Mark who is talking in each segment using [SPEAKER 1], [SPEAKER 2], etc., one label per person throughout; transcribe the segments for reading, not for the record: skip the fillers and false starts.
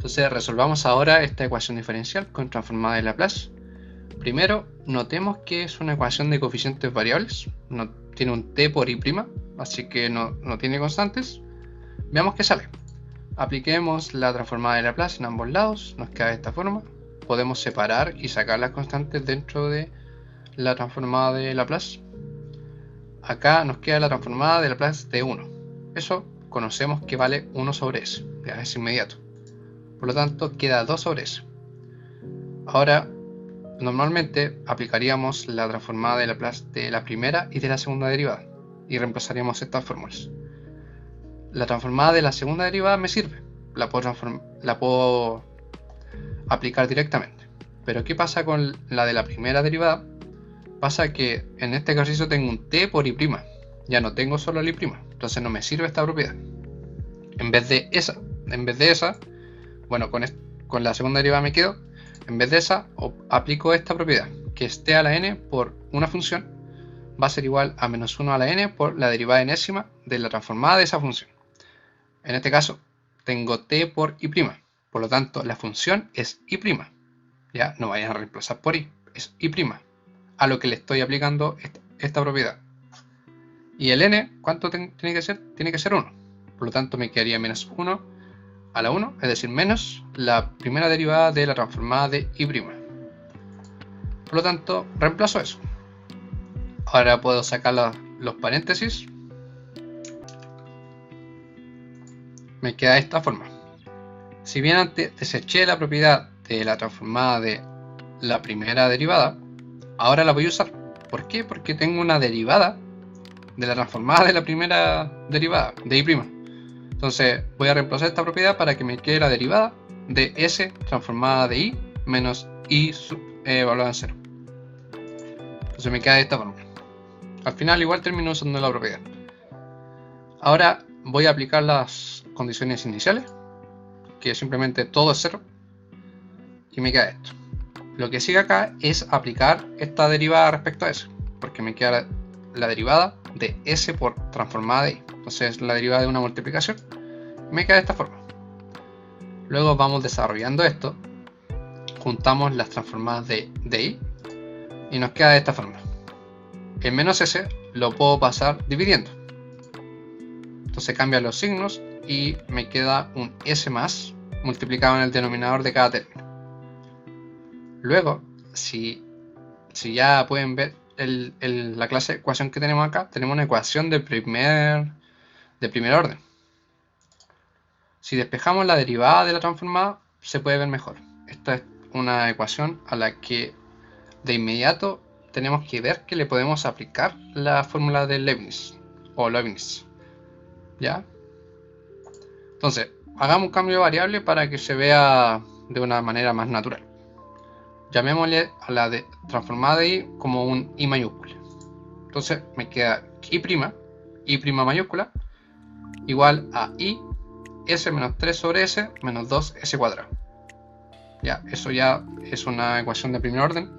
[SPEAKER 1] Entonces resolvamos ahora esta ecuación diferencial con transformada de Laplace. Primero, notemos que es una ecuación de coeficientes variables, no tiene un t por i', así que no tiene constantes. Veamos qué sale. Apliquemos la transformada de Laplace en ambos lados, nos queda de esta forma. Podemos separar y sacar las constantes dentro de la transformada de Laplace. Acá nos queda la transformada de Laplace de 1. Eso conocemos que vale 1 sobre s, ya es inmediato. Por lo tanto, queda 2 sobre s. Ahora, normalmente aplicaríamos la transformada de Laplace de la primera y de la segunda derivada y reemplazaríamos estas fórmulas. La transformada de la segunda derivada me sirve, la puedo aplicar directamente. Pero ¿qué pasa con la de la primera derivada? Pasa que en este ejercicio tengo un t por i', ya no tengo solo el i', entonces no me sirve esta propiedad. En vez de esa, bueno, con la segunda derivada me quedo, en vez de esa aplico esta propiedad, que es t a la n por una función va a ser igual a menos 1 a la n por la derivada enésima de la transformada de esa función. En este caso tengo t por i', por lo tanto la función es i', ya no vayan a reemplazar por i, es i', a lo que le estoy aplicando esta propiedad. Y el n, ¿cuánto tiene que ser? Tiene que ser 1, por lo tanto me quedaría menos 1 a la 1, es decir, menos la primera derivada de la transformada de i'. Por lo tanto, reemplazo eso. Ahora puedo sacar los paréntesis. Me queda de esta forma. Si bien antes deseché la propiedad de la transformada de la primera derivada, ahora la voy a usar. ¿Por qué? Porque tengo una derivada de la transformada de la primera derivada, de i'. Entonces voy a reemplazar esta propiedad para que me quede la derivada de s transformada de i menos i evaluada en 0. Entonces me queda de esta forma. Al final igual termino usando la propiedad. Ahora voy a aplicar las condiciones iniciales, que simplemente todo es 0, y me queda esto. Lo que sigue acá es aplicar esta derivada respecto a s, porque me queda la derivada de s por transformada de i. Entonces la derivada de una multiplicación me queda de esta forma. Luego vamos desarrollando esto, juntamos las transformadas de i y nos queda de esta forma. El menos s lo puedo pasar dividiendo. Entonces cambian los signos y me queda un s más multiplicado en el denominador de cada término. Luego, si ya pueden ver la clase de ecuación que tenemos acá, tenemos una ecuación de primer orden. Si despejamos la derivada de la transformada, se puede ver mejor. Esta es una ecuación a la que de inmediato tenemos que ver que le podemos aplicar la fórmula de Leibniz o Leibniz, ¿ya? Entonces, hagamos un cambio de variable para que se vea de una manera más natural. Llamémosle a la transformada de i como un i mayúscula. Entonces me queda i' mayúscula igual a i s menos 3 sobre s menos 2s cuadrado. Ya, eso ya es una ecuación de primer orden.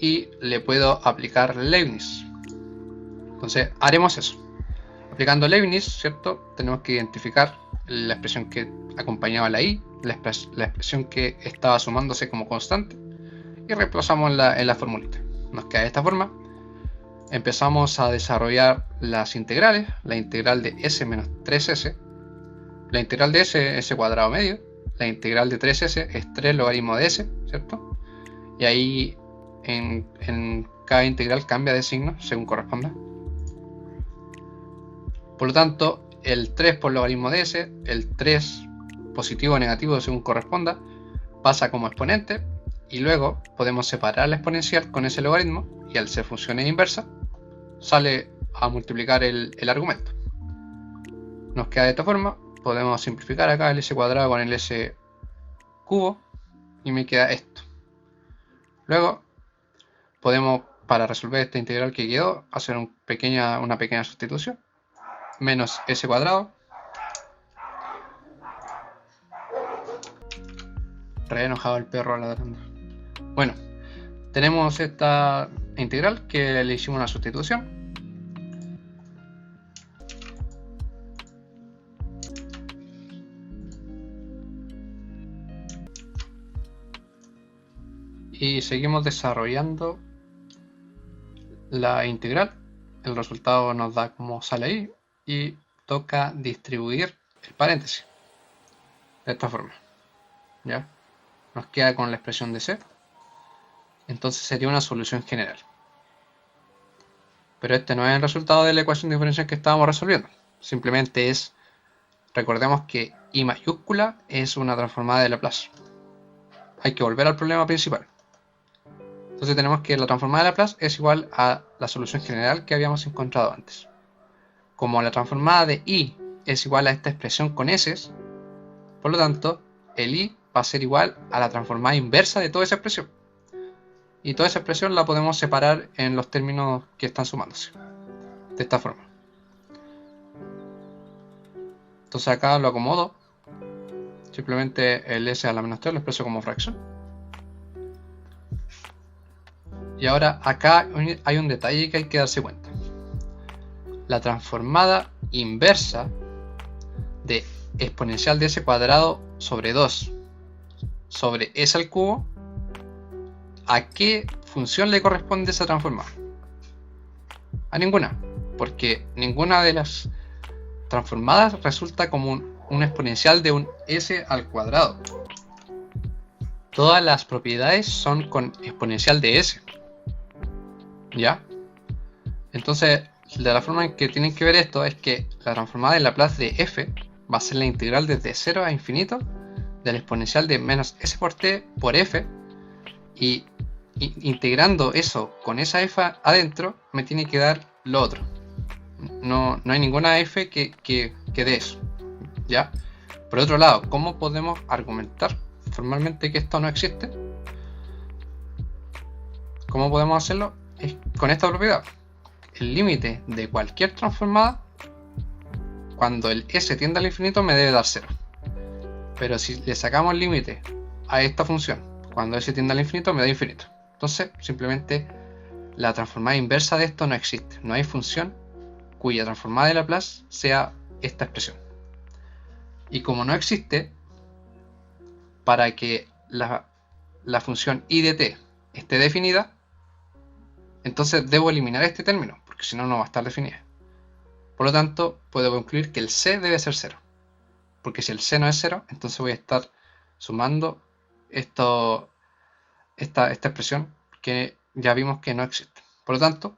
[SPEAKER 1] Y le puedo aplicar Leibniz. Entonces haremos eso. Aplicando Leibniz, ¿cierto? Tenemos que identificar la expresión que acompañaba la i, la expresión que estaba sumándose como constante, y reemplazamos en la formulita. Nos queda de esta forma. Empezamos a desarrollar las integrales. La integral de s menos 3s, la integral de s cuadrado medio, la integral de 3s es 3 logaritmo de s, ¿cierto? Y ahí en cada integral cambia de signo según corresponda. Por lo tanto, el 3 por logaritmo de s, el 3 positivo o negativo según corresponda, pasa como exponente y luego podemos separar la exponencial con ese logaritmo y al ser funciones inversas sale a multiplicar el argumento. Nos queda de esta forma. Podemos simplificar acá el s cuadrado con el s cubo y me queda esto. Luego podemos, para resolver esta integral que quedó, hacer una pequeña sustitución. Menos s cuadrado. Re enojado el perro ladrando. Bueno, tenemos esta integral que le hicimos una sustitución. y seguimos desarrollando la integral. El resultado nos da como sale ahí y toca distribuir el paréntesis de esta forma. ¿Ya? Nos queda con la expresión de c. Entonces sería una solución general. Pero este no es el resultado de la ecuación diferencial que estábamos resolviendo. Simplemente es, recordemos que I mayúscula es una transformada de Laplace. Hay que volver al problema principal. Entonces tenemos que la transformada de Laplace es igual a la solución general que habíamos encontrado antes. Como la transformada de I es igual a esta expresión con S, por lo tanto, el I va a ser igual a la transformada inversa de toda esa expresión. Y toda esa expresión la podemos separar en los términos que están sumándose. De esta forma. Entonces acá lo acomodo. Simplemente el S a la menos 3 lo expreso como fracción. Y ahora acá hay un detalle que hay que darse cuenta. La transformada inversa de exponencial de S cuadrado sobre 2 sobre S al cubo, ¿a qué función le corresponde esa transformada? A ninguna, porque ninguna de las transformadas resulta como un exponencial de un S al cuadrado. Todas las propiedades son con exponencial de S. ¿Ya? Entonces, de la forma en que tienen que ver esto es que la transformada de Laplace de f va a ser la integral desde 0 a infinito del exponencial de menos s por t por f, y integrando eso con esa f adentro me tiene que dar lo otro. No hay ninguna f que dé eso. ¿Ya? Por otro lado, ¿cómo podemos argumentar formalmente que esto no existe? ¿Cómo podemos hacerlo? Es con esta propiedad. El límite de cualquier transformada, cuando el s tiende al infinito, me debe dar 0. Pero si le sacamos el límite a esta función, cuando s tiende al infinito, me da infinito. Entonces, simplemente la transformada inversa de esto no existe. No hay función cuya transformada de Laplace sea esta expresión. Y como no existe, para que la función I de t esté definida, entonces debo eliminar este término, porque si no, no va a estar definida. Por lo tanto, puedo concluir que el c debe ser 0. Porque si el c no es 0, entonces voy a estar sumando esta expresión que ya vimos que no existe. Por lo tanto,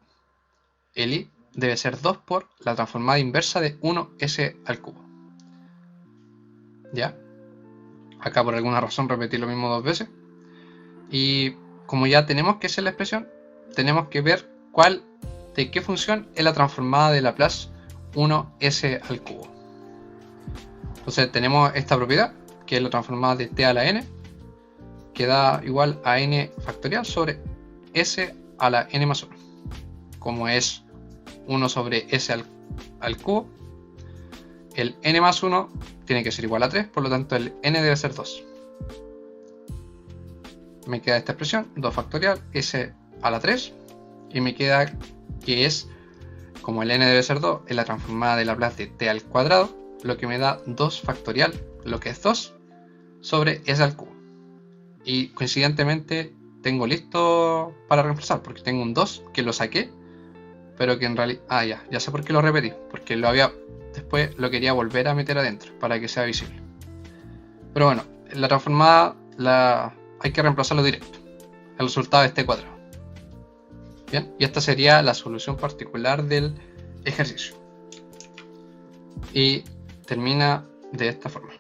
[SPEAKER 1] el I debe ser 2 por la transformada inversa de 1s al cubo. ¿Ya? Acá por alguna razón repetí lo mismo 2 veces. Y como ya tenemos que hacer la expresión, tenemos que ver de qué función es la transformada de Laplace 1s al cubo. Entonces tenemos esta propiedad, que es la transformada de t a la n, que da igual a n factorial sobre s a la n más 1. Como es 1 sobre s al cubo, el n más 1 tiene que ser igual a 3, por lo tanto el n debe ser 2. Me queda esta expresión, 2 factorial, s a la 3, y me queda que es, como el n debe ser 2, es la transformada de Laplace de t al cuadrado, lo que me da 2 factorial, lo que es 2, sobre s al cubo. Y coincidentemente tengo listo para reemplazar, porque tengo un 2 que lo saqué, pero que en realidad... ya sé por qué lo repetí, porque después lo quería volver a meter adentro, para que sea visible. Pero bueno, la transformada hay que reemplazarlo directo. El resultado es t cuadrado. Bien, y esta sería la solución particular del ejercicio. Y termina de esta forma.